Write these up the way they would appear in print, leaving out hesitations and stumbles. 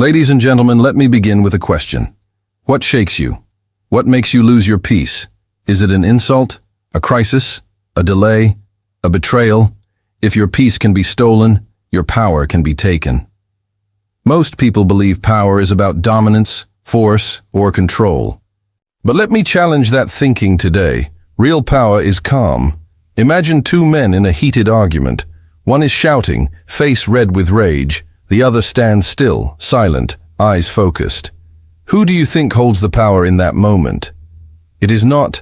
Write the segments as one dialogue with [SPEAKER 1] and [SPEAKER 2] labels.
[SPEAKER 1] Ladies and gentlemen, let me begin with a question. What shakes you? What makes you lose your peace? Is it an insult, a crisis, a delay, a betrayal? If your peace can be stolen, your power can be taken. Most people believe power is about dominance, force, or control. But let me challenge that thinking today. Real power is calm. Imagine two men in a heated argument. One is shouting, face red with rage. The other stands still, silent, eyes focused. Who do you think holds the power in that moment? It is not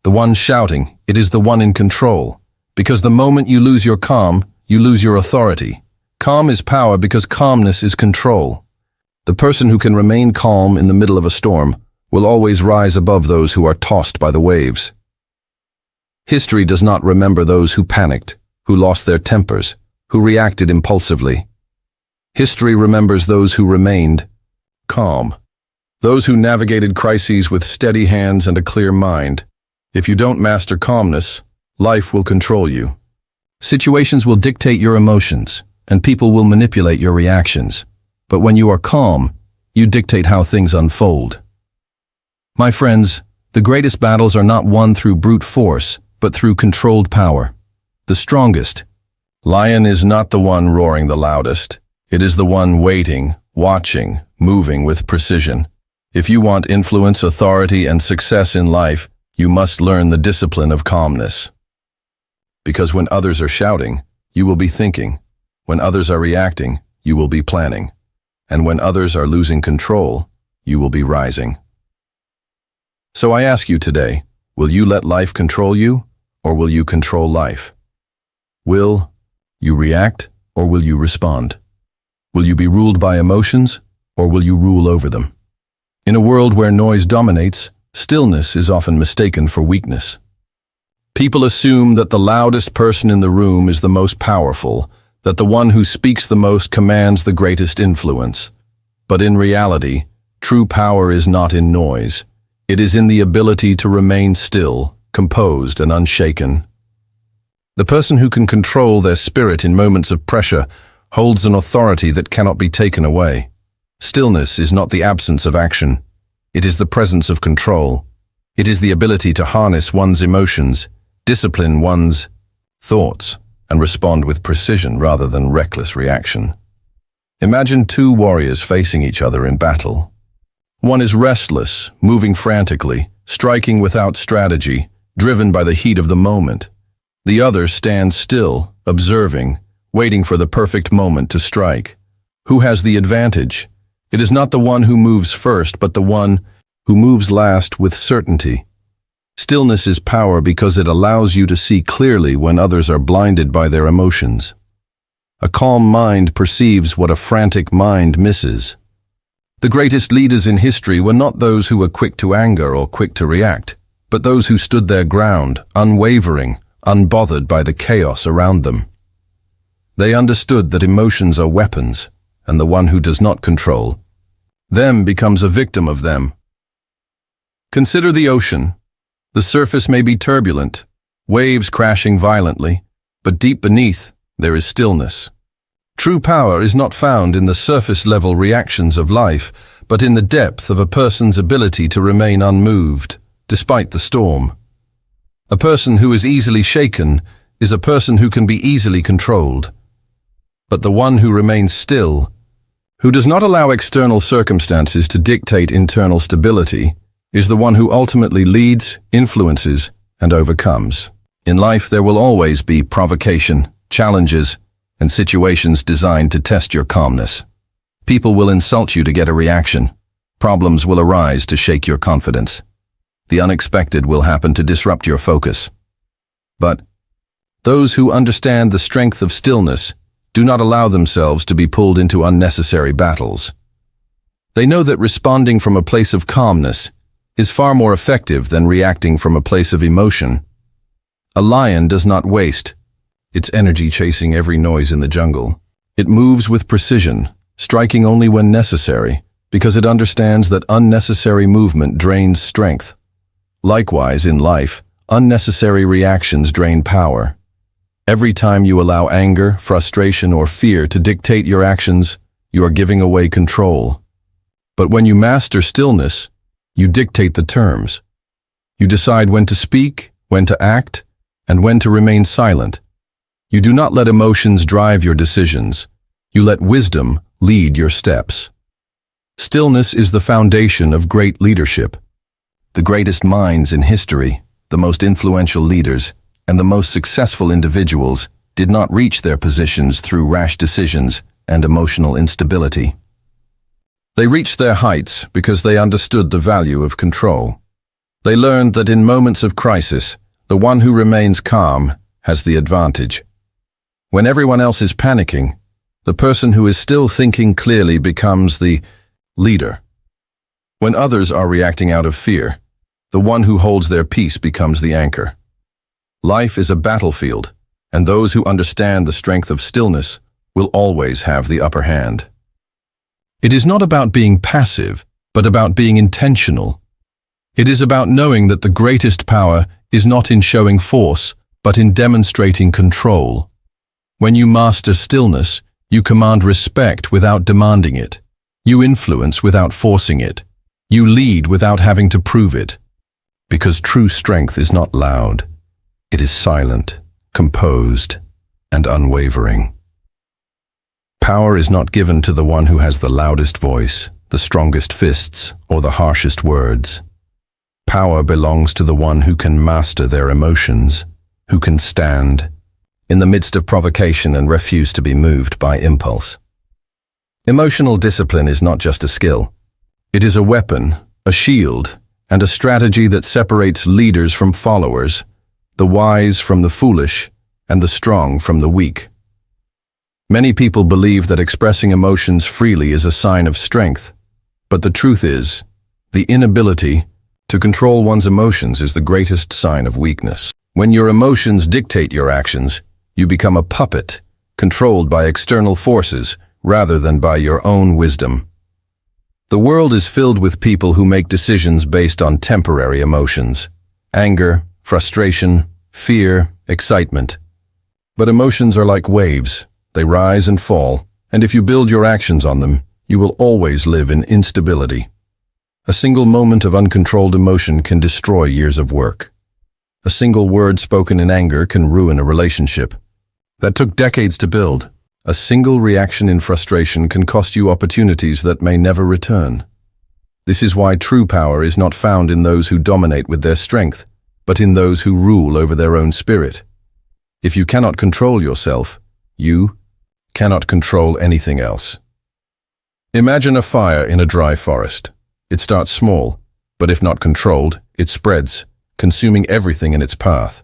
[SPEAKER 1] the one shouting, it is the one in control. Because the moment you lose your calm, you lose your authority. Calm is power because calmness is control. The person who can remain calm in the middle of a storm will always rise above those who are tossed by the waves. History does not remember those who panicked, who lost their tempers, who reacted impulsively. History remembers those who remained calm. Those who navigated crises with steady hands and a clear mind. If you don't master calmness, life will control you. Situations will dictate your emotions, and people will manipulate your reactions. But when you are calm, you dictate how things unfold. My friends, the greatest battles are not won through brute force, but through controlled power. The strongest lion is not the one roaring the loudest. It is the one waiting, watching, moving with precision. If you want influence, authority, and success in life, you must learn the discipline of calmness. Because when others are shouting, you will be thinking. When others are reacting, you will be planning. And when others are losing control, you will be rising. So I ask you today, will you let life control you, or will you control life? Will you react, or will you respond? Will you be ruled by emotions, or will you rule over them? In a world where noise dominates, stillness is often mistaken for weakness. People assume that the loudest person in the room is the most powerful, that the one who speaks the most commands the greatest influence. But in reality, true power is not in noise. It is in the ability to remain still, composed, and unshaken. The person who can control their spirit in moments of pressure holds an authority that cannot be taken away. Stillness is not the absence of action. It is the presence of control. It is the ability to harness one's emotions, discipline one's thoughts, and respond with precision rather than reckless reaction. Imagine two warriors facing each other in battle. One is restless, moving frantically, striking without strategy, driven by the heat of the moment. The other stands still, observing, waiting for the perfect moment to strike. Who has the advantage? It is not the one who moves first, but the one who moves last with certainty. Stillness is power because it allows you to see clearly when others are blinded by their emotions. A calm mind perceives what a frantic mind misses. The greatest leaders in history were not those who were quick to anger or quick to react, but those who stood their ground, unwavering, unbothered by the chaos around them. They understood that emotions are weapons, and the one who does not control them becomes a victim of them. Consider the ocean. The surface may be turbulent, waves crashing violently, but deep beneath there is stillness. True power is not found in the surface-level reactions of life, but in the depth of a person's ability to remain unmoved, despite the storm. A person who is easily shaken is a person who can be easily controlled. But the one who remains still, who does not allow external circumstances to dictate internal stability, is the one who ultimately leads, influences, and overcomes. In life, there will always be provocation, challenges, and situations designed to test your calmness. People will insult you to get a reaction. Problems will arise to shake your confidence. The unexpected will happen to disrupt your focus. But those who understand the strength of stillness do not allow themselves to be pulled into unnecessary battles. They know that responding from a place of calmness is far more effective than reacting from a place of emotion. A lion does not waste its energy chasing every noise in the jungle. It moves with precision, striking only when necessary, because it understands that unnecessary movement drains strength. Likewise, in life, unnecessary reactions drain power. Every time you allow anger, frustration, or fear to dictate your actions, you are giving away control. But when you master stillness, you dictate the terms. You decide when to speak, when to act, and when to remain silent. You do not let emotions drive your decisions. You let wisdom lead your steps. Stillness is the foundation of great leadership. The greatest minds in history, the most influential leaders, and the most successful individuals did not reach their positions through rash decisions and emotional instability. They reached their heights because they understood the value of control. They learned that in moments of crisis, the one who remains calm has the advantage. When everyone else is panicking, the person who is still thinking clearly becomes the leader. When others are reacting out of fear, the one who holds their peace becomes the anchor. Life is a battlefield, and those who understand the strength of stillness will always have the upper hand. It is not about being passive, but about being intentional. It is about knowing that the greatest power is not in showing force, but in demonstrating control. When you master stillness, you command respect without demanding it. You influence without forcing it. You lead without having to prove it. Because true strength is not loud. It is silent, composed, and unwavering. Power is not given to the one who has the loudest voice, the strongest fists, or the harshest words. Power belongs to the one who can master their emotions, who can stand in the midst of provocation and refuse to be moved by impulse. Emotional discipline is not just a skill. It is a weapon, a shield, and a strategy that separates leaders from followers, the wise from the foolish, and the strong from the weak. Many people believe that expressing emotions freely is a sign of strength, but the truth is, the inability to control one's emotions is the greatest sign of weakness. When your emotions dictate your actions, you become a puppet, controlled by external forces rather than by your own wisdom. The world is filled with people who make decisions based on temporary emotions: anger, frustration, fear, excitement. But emotions are like waves. They rise and fall, and if you build your actions on them, you will always live in instability. A single moment of uncontrolled emotion can destroy years of work. A single word spoken in anger can ruin a relationship that took decades to build. A single reaction in frustration can cost you opportunities that may never return. This is why true power is not found in those who dominate with their strength, but in those who rule over their own spirit. If you cannot control yourself, you cannot control anything else. Imagine a fire in a dry forest. It starts small, but if not controlled, it spreads, consuming everything in its path.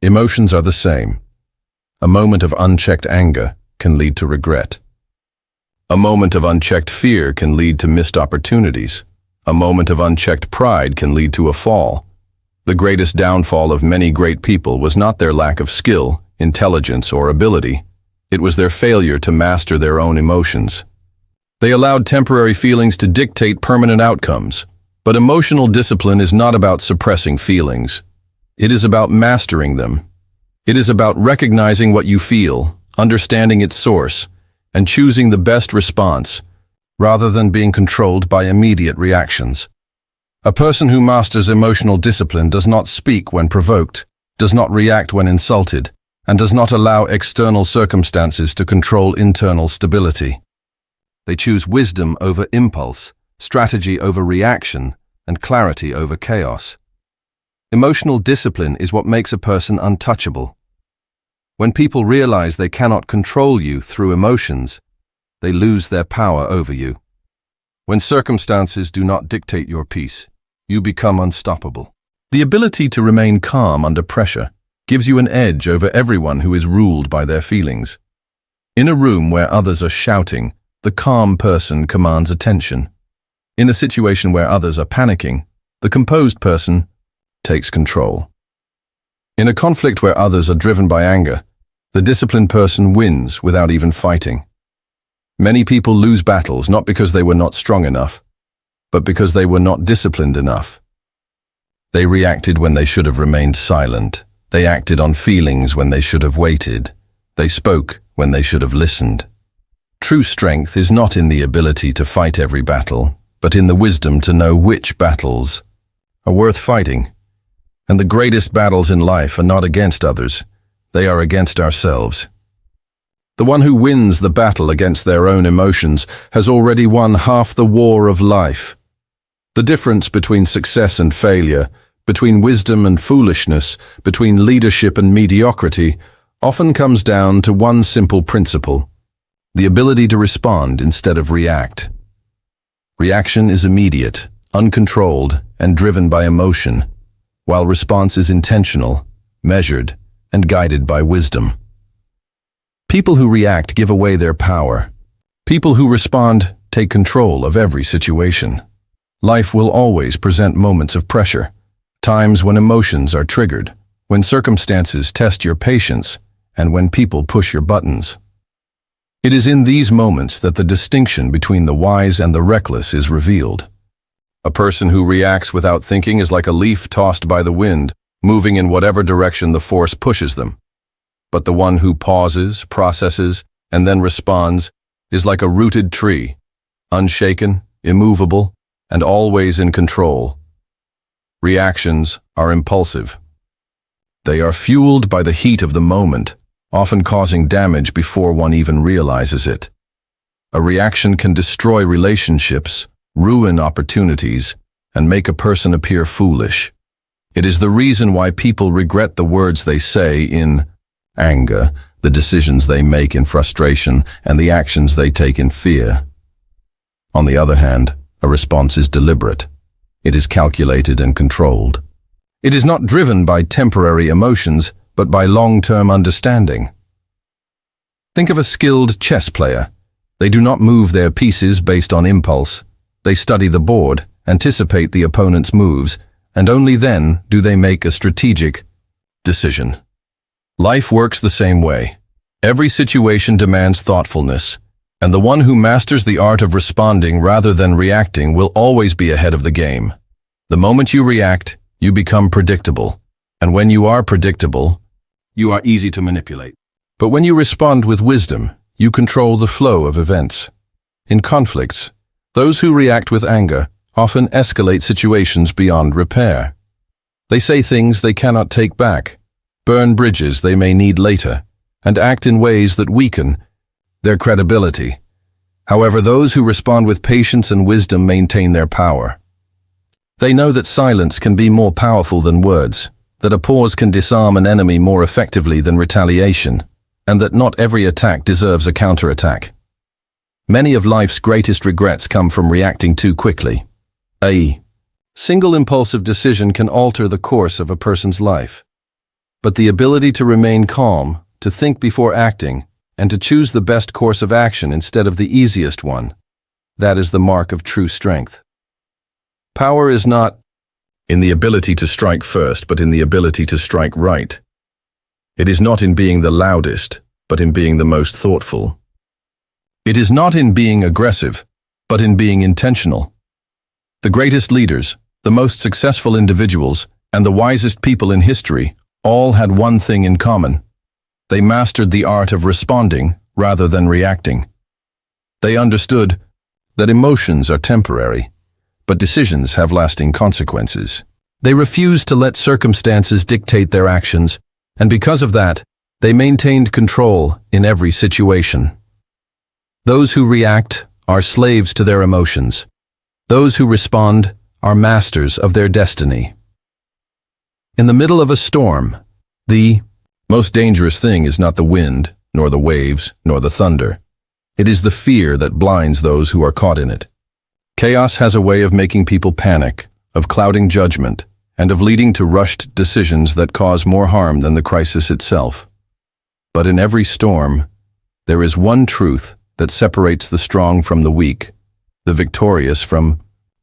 [SPEAKER 1] Emotions are the same. A moment of unchecked anger can lead to regret. A moment of unchecked fear can lead to missed opportunities. A moment of unchecked pride can lead to a fall. The greatest downfall of many great people was not their lack of skill, intelligence, or ability. It was their failure to master their own emotions. They allowed temporary feelings to dictate permanent outcomes. But emotional discipline is not about suppressing feelings. It is about mastering them. It is about recognizing what you feel, understanding its source, and choosing the best response, rather than being controlled by immediate reactions. A person who masters emotional discipline does not speak when provoked, does not react when insulted, and does not allow external circumstances to control internal stability. They choose wisdom over impulse, strategy over reaction, and clarity over chaos. Emotional discipline is what makes a person untouchable. When people realize they cannot control you through emotions, they lose their power over you. When circumstances do not dictate your peace, you become unstoppable. The ability to remain calm under pressure gives you an edge over everyone who is ruled by their feelings. In a room where others are shouting, the calm person commands attention. In a situation where others are panicking, the composed person takes control. In a conflict where others are driven by anger, the disciplined person wins without even fighting. Many people lose battles not because they were not strong enough, but because they were not disciplined enough. They reacted when they should have remained silent. They acted on feelings when they should have waited. They spoke when they should have listened. True strength is not in the ability to fight every battle, but in the wisdom to know which battles are worth fighting. And the greatest battles in life are not against others, they are against ourselves. The one who wins the battle against their own emotions has already won half the war of life. The difference between success and failure, between wisdom and foolishness, between leadership and mediocrity, often comes down to one simple principle: the ability to respond instead of react. Reaction is immediate, uncontrolled, and driven by emotion, while response is intentional, measured, and guided by wisdom. People who react give away their power. People who respond take control of every situation. Life will always present moments of pressure, times when emotions are triggered, when circumstances test your patience, and when people push your buttons. It is in these moments that the distinction between the wise and the reckless is revealed. A person who reacts without thinking is like a leaf tossed by the wind, moving in whatever direction the force pushes them. But the one who pauses, processes, and then responds is like a rooted tree, unshaken, immovable, and always in control. Reactions are impulsive. They are fueled by the heat of the moment, often causing damage before one even realizes it. A reaction can destroy relationships, ruin opportunities, and make a person appear foolish. It is the reason why people regret the words they say in anger, the decisions they make in frustration, and the actions they take in fear. On the other hand, a response is deliberate. It is calculated and controlled. It is not driven by temporary emotions, but by long-term understanding. Think of a skilled chess player. They do not move their pieces based on impulse. They study the board, anticipate the opponent's moves, and only then do they make a strategic decision. Life works the same way. Every situation demands thoughtfulness, and the one who masters the art of responding rather than reacting will always be ahead of the game. The moment you react, you become predictable, and when you are predictable, you are easy to manipulate. But when you respond with wisdom, you control the flow of events. In conflicts, those who react with anger often escalate situations beyond repair. They say things they cannot take back, burn bridges they may need later, and act in ways that weaken their credibility. However, those who respond with patience and wisdom maintain their power. They know that silence can be more powerful than words, that a pause can disarm an enemy more effectively than retaliation, and that not every attack deserves a counterattack. Many of life's greatest regrets come from reacting too quickly. A single impulsive decision can alter the course of a person's life. But the ability to remain calm, to think before acting, and to choose the best course of action instead of the easiest one, that is the mark of true strength. Power is not in the ability to strike first, but in the ability to strike right. It is not in being the loudest, but in being the most thoughtful. It is not in being aggressive, but in being intentional. The greatest leaders, the most successful individuals, and the wisest people in history all had one thing in common. They mastered the art of responding rather than reacting. They understood that emotions are temporary, but decisions have lasting consequences. They refused to let circumstances dictate their actions, and because of that, they maintained control in every situation. Those who react are slaves to their emotions. Those who respond are masters of their destiny. In the middle of a storm, the most dangerous thing is not the wind, nor the waves, nor the thunder. It is the fear that blinds those who are caught in it. Chaos has a way of making people panic, of clouding judgment, and of leading to rushed decisions that cause more harm than the crisis itself. But in every storm, there is one truth that separates the strong from the weak, the victorious from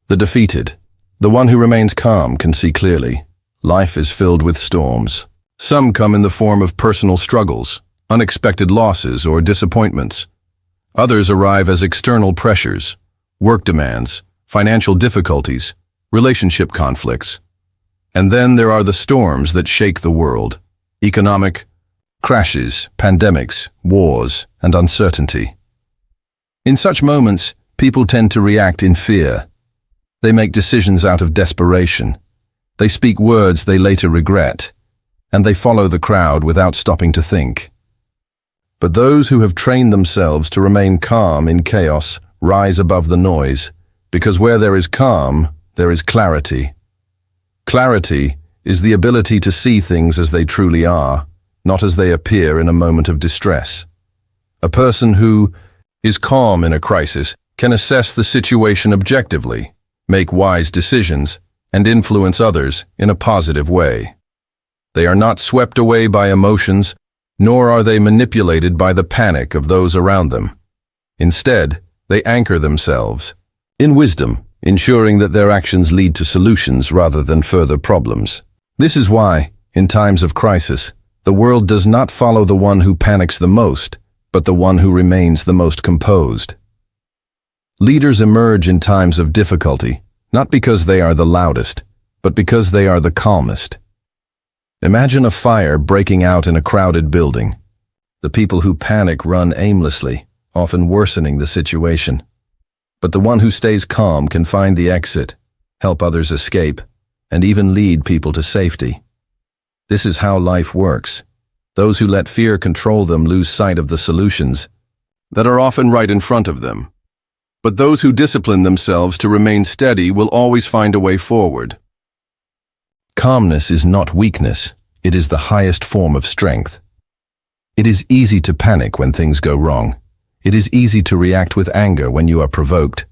[SPEAKER 1] the defeated. The one who remains calm can see clearly. Life is filled with storms. Some come in the form of personal struggles, unexpected losses, or disappointments. Others arrive as external pressures, work demands, financial difficulties, relationship conflicts. And then there are the storms that shake the world: economic crashes, pandemics, wars, and uncertainty. In such moments, people tend to react in fear. They make decisions out of desperation. They speak words they later regret, and they follow the crowd without stopping to think. But those who have trained themselves to remain calm in chaos rise above the noise, because where there is calm, there is clarity. Clarity is the ability to see things as they truly are, not as they appear in a moment of distress. A person who is calm in a crisis can assess the situation objectively, make wise decisions, and influence others in a positive way. They are not swept away by emotions, nor are they manipulated by the panic of those around them. Instead, they anchor themselves in wisdom, ensuring that their actions lead to solutions rather than further problems. This is why, in times of crisis, the world does not follow the one who panics the most, but the one who remains the most composed. Leaders emerge in times of difficulty, not because they are the loudest, but because they are the calmest. Imagine a fire breaking out in a crowded building. The people who panic run aimlessly, often worsening the situation. But the one who stays calm can find the exit, help others escape, and even lead people to safety. This is how life works. Those who let fear control them lose sight of the solutions that are often right in front of them. But those who discipline themselves to remain steady will always find a way forward. Calmness is not weakness, it is the highest form of strength. It is easy to panic when things go wrong. It is easy to react with anger when you are provoked.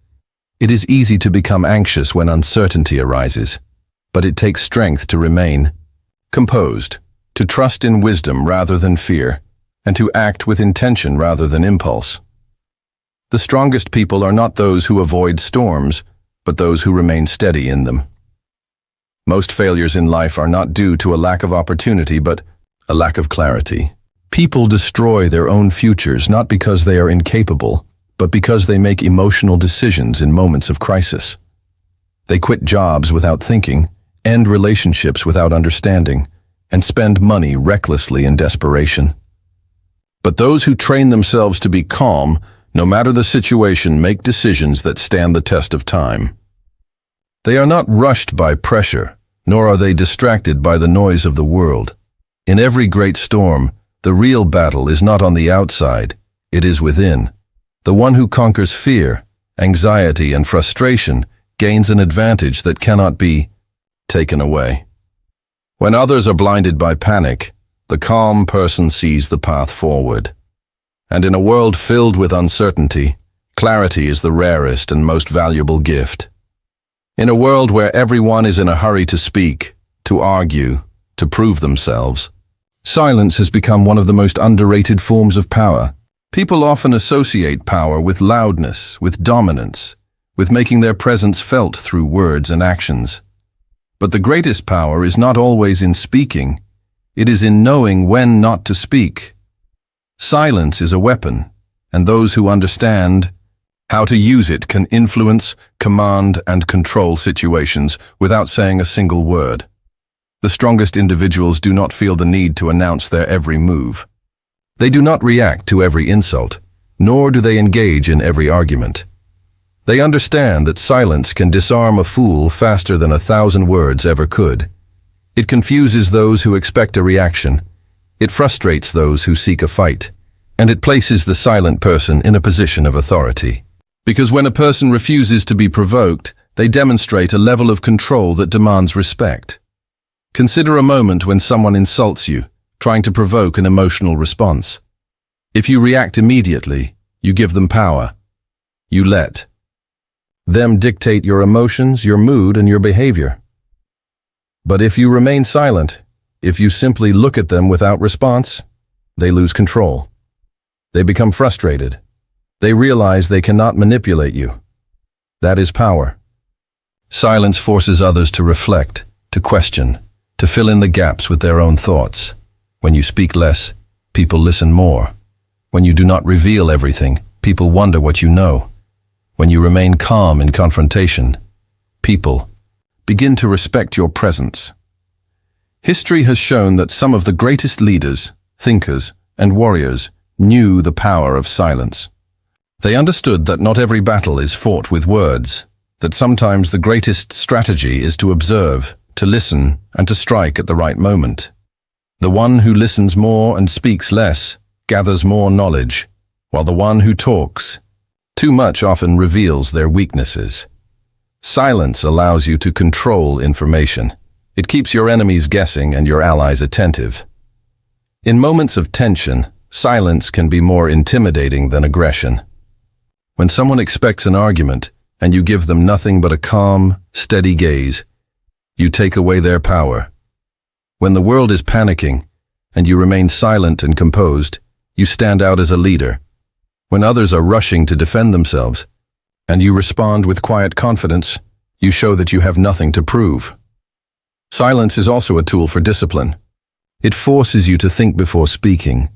[SPEAKER 1] It is easy to become anxious when uncertainty arises. But it takes strength to remain composed, to trust in wisdom rather than fear, and to act with intention rather than impulse. The strongest people are not those who avoid storms, but those who remain steady in them. Most failures in life are not due to a lack of opportunity, but a lack of clarity. People destroy their own futures not because they are incapable, but because they make emotional decisions in moments of crisis. They quit jobs without thinking, end relationships without understanding, and spend money recklessly in desperation. But those who train themselves to be calm, no matter the situation, make decisions that stand the test of time. They are not rushed by pressure, nor are they distracted by the noise of the world. In every great storm, the real battle is not on the outside, it is within. The one who conquers fear, anxiety, and frustration gains an advantage that cannot be taken away. When others are blinded by panic, the calm person sees the path forward. And in a world filled with uncertainty, clarity is the rarest and most valuable gift. In a world where everyone is in a hurry to speak, to argue, to prove themselves, silence has become one of the most underrated forms of power. People often associate power with loudness, with dominance, with making their presence felt through words and actions. But the greatest power is not always in speaking, it is in knowing when not to speak. Silence is a weapon, and those who understand how to use it can influence, command, and control situations without saying a single word. The strongest individuals do not feel the need to announce their every move. They do not react to every insult, nor do they engage in every argument. They understand that silence can disarm a fool faster than 1,000 words ever could. It confuses those who expect a reaction. It frustrates those who seek a fight. And it places the silent person in a position of authority. Because when a person refuses to be provoked, they demonstrate a level of control that demands respect. Consider a moment when someone insults you, trying to provoke an emotional response. If you react immediately, you give them power. You let them dictate your emotions, your mood, and your behavior. But if you remain silent, if you simply look at them without response, they lose control. They become frustrated. They realize they cannot manipulate you. That is power. Silence forces others to reflect, to question, to fill in the gaps with their own thoughts. When you speak less, people listen more. When you do not reveal everything, people wonder what you know. When you remain calm in confrontation, people begin to respect your presence. History has shown that some of the greatest leaders, thinkers, and warriors knew the power of silence. They understood that not every battle is fought with words, that sometimes the greatest strategy is to observe, to listen, and to strike at the right moment. The one who listens more and speaks less gathers more knowledge, while the one who talks too much often reveals their weaknesses. Silence allows you to control information. It keeps your enemies guessing and your allies attentive. In moments of tension, silence can be more intimidating than aggression. When someone expects an argument and you give them nothing but a calm, steady gaze, you take away their power. When the world is panicking and you remain silent and composed, you stand out as a leader. When others are rushing to defend themselves and you respond with quiet confidence, you show that you have nothing to prove. Silence is also a tool for discipline. It forces you to think before speaking,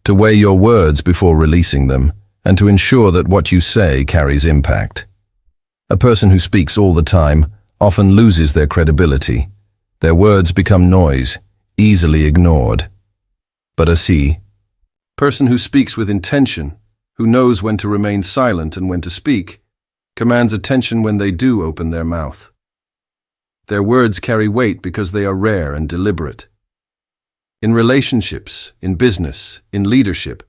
[SPEAKER 1] to weigh your words before releasing them, and to ensure that what you say carries impact. A person who speaks all the time often loses their credibility. Their words become noise, easily ignored. But a person who speaks with intention, who knows when to remain silent and when to speak, commands attention when they do open their mouth. Their words carry weight because they are rare and deliberate. In relationships, in business, in leadership,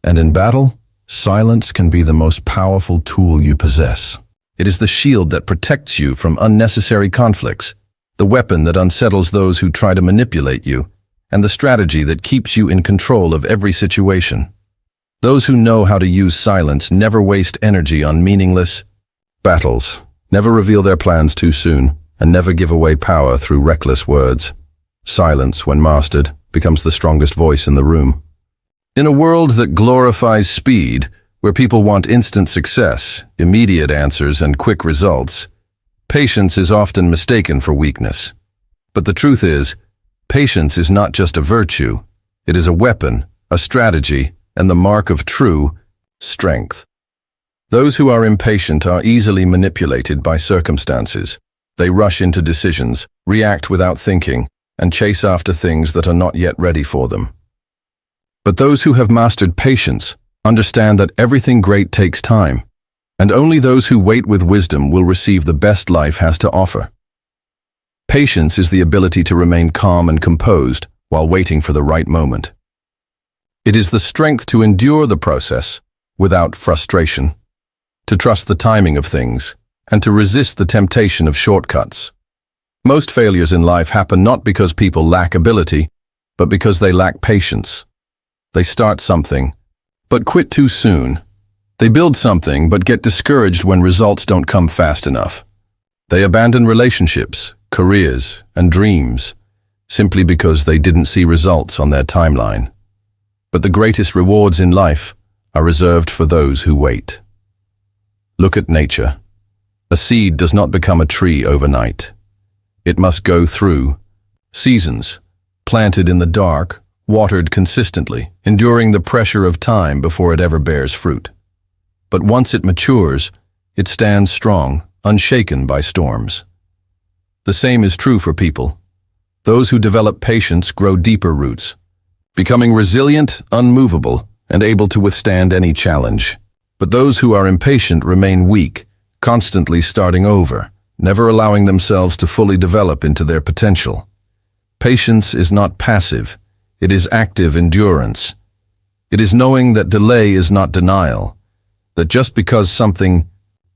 [SPEAKER 1] and in battle, silence can be the most powerful tool you possess. It is the shield that protects you from unnecessary conflicts, the weapon that unsettles those who try to manipulate you, and the strategy that keeps you in control of every situation. Those who know how to use silence never waste energy on meaningless battles, never reveal their plans too soon, and never give away power through reckless words. Silence, when mastered, becomes the strongest voice in the room. In a world that glorifies speed, where people want instant success, immediate answers, and quick results, patience is often mistaken for weakness. But the truth is, patience is not just a virtue. It is a weapon, a strategy, and the mark of true strength. Those who are impatient are easily manipulated by circumstances. They rush into decisions, react without thinking, and chase after things that are not yet ready for them. But those who have mastered patience understand that everything great takes time, and only those who wait with wisdom will receive the best life has to offer. Patience is the ability to remain calm and composed while waiting for the right moment. It is the strength to endure the process without frustration, to trust the timing of things, and to resist the temptation of shortcuts. Most failures in life happen not because people lack ability, but because they lack patience. They start something, but quit too soon. They build something, but get discouraged when results don't come fast enough. They abandon relationships, careers, and dreams, simply because they didn't see results on their timeline. But the greatest rewards in life are reserved for those who wait. Look at nature. A seed does not become a tree overnight. It must go through seasons, planted in the dark, watered consistently, enduring the pressure of time before it ever bears fruit. But once it matures, it stands strong, unshaken by storms. The same is true for people. Those who develop patience grow deeper roots, becoming resilient, unmovable, and able to withstand any challenge. But those who are impatient remain weak, constantly starting over, never allowing themselves to fully develop into their potential. Patience is not passive, it is active endurance. It is knowing that delay is not denial, that just because something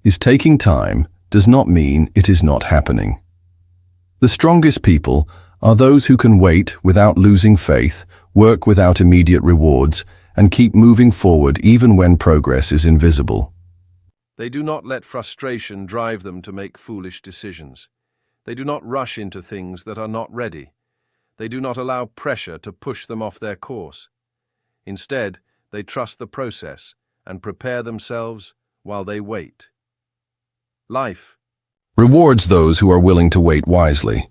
[SPEAKER 1] is taking time does not mean it is not happening. The strongest people are those who can wait without losing faith, work without immediate rewards, and keep moving forward even when progress is invisible. They do not let frustration drive them to make foolish decisions. They do not rush into things that are not ready. They do not allow pressure to push them off their course. Instead, they trust the process and prepare themselves while they wait. Life rewards those who are willing to wait wisely.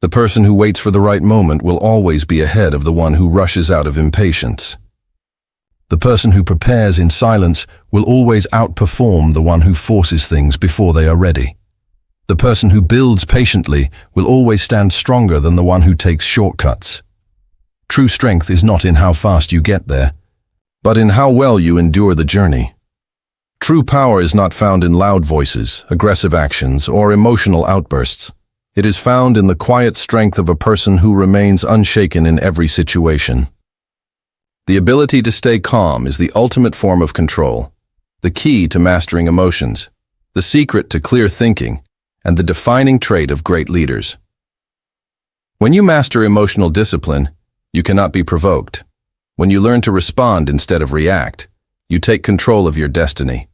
[SPEAKER 1] The person who waits for the right moment will always be ahead of the one who rushes out of impatience. The person who prepares in silence will always outperform the one who forces things before they are ready. The person who builds patiently will always stand stronger than the one who takes shortcuts. True strength is not in how fast you get there, but in how well you endure the journey. True power is not found in loud voices, aggressive actions, or emotional outbursts. It is found in the quiet strength of a person who remains unshaken in every situation. The ability to stay calm is the ultimate form of control, the key to mastering emotions, the secret to clear thinking, and the defining trait of great leaders. When you master emotional discipline, you cannot be provoked. When you learn to respond instead of react, you take control of your destiny.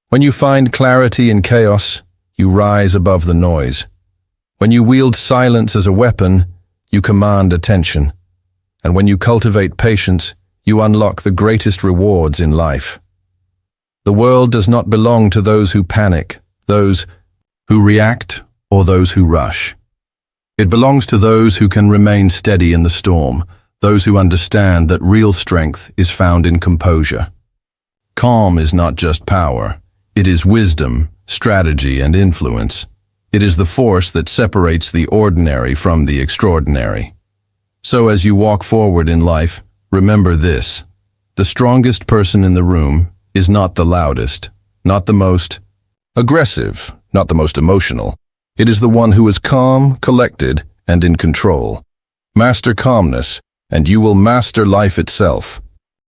[SPEAKER 1] When you find clarity in chaos, you rise above the noise. When you wield silence as a weapon, you command attention. And when you cultivate patience, you unlock the greatest rewards in life. The world does not belong to those who panic, those who react, or those who rush. It belongs to those who can remain steady in the storm, those who understand that real strength is found in composure. Calm is not just power. It is wisdom, strategy, and influence. It is the force that separates the ordinary from the extraordinary. So as you walk forward in life, remember this: the strongest person in the room is not the loudest, not the most aggressive, not the most emotional. It is the one who is calm, collected, and in control. Master calmness, and you will master life itself.